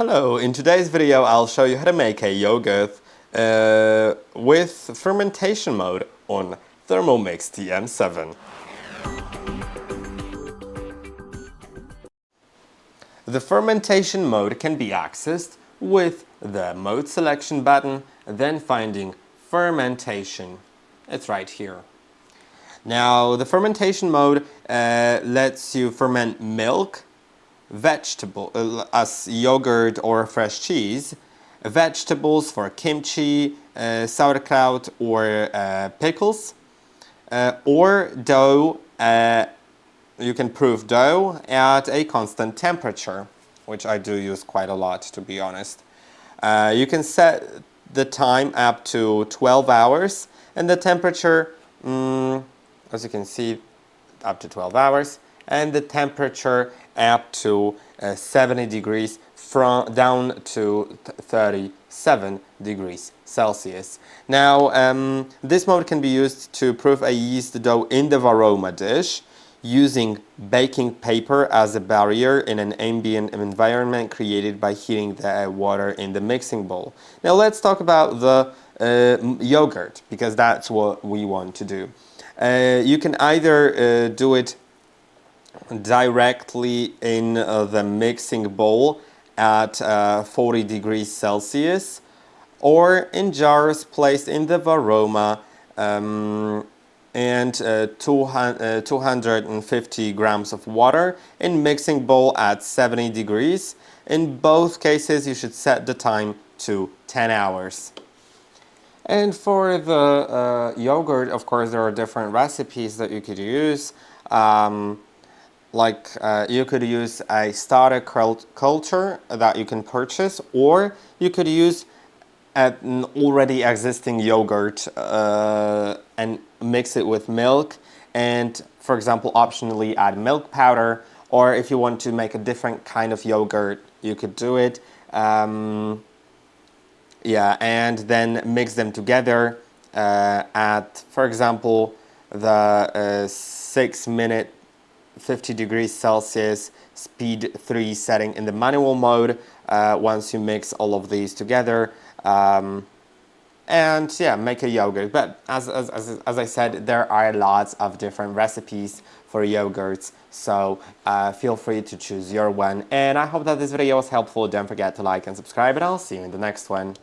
Hello, in today's video I'll show you how to make a yogurt with fermentation mode on THERMOMIX TM7. The fermentation mode can be accessed with the mode selection button, then finding fermentation. It's right here. Now the fermentation mode lets you ferment milk, vegetable as yogurt or fresh cheese, vegetables for kimchi, sauerkraut or pickles, or dough. You can proof dough at a constant temperature, which I do use quite a lot, to be honest. You can set the time up to 12 hours and the temperature, as you can see, up to 12 hours, and the temperature up to 70 degrees down to 37 degrees Celsius. Now, this mode can be used to proof a yeast dough in the Varoma dish using baking paper as a barrier in an ambient environment created by heating the water in the mixing bowl. Now let's talk about the yogurt, because that's what we want to do. You can either do it directly in the mixing bowl at 40 degrees Celsius, or in jars placed in the Varoma and 250 grams of water in mixing bowl at 70 degrees. In both cases you should set the time to 10 hours. And for the yogurt, of course, there are different recipes that you could use. You could use a starter culture that you can purchase, or you could use an already existing yogurt and mix it with milk, and, for example, optionally add milk powder. Or if you want to make a different kind of yogurt, you could do it. And then mix them together at, for example, the 6-minute 50 degrees Celsius speed 3 setting in the manual mode once you mix all of these together, and yeah, make a yogurt. But as I said, there are lots of different recipes for yogurts, so feel free to choose your one. And I hope that this video was helpful. Don't forget to like and subscribe, and I'll see you in the next one.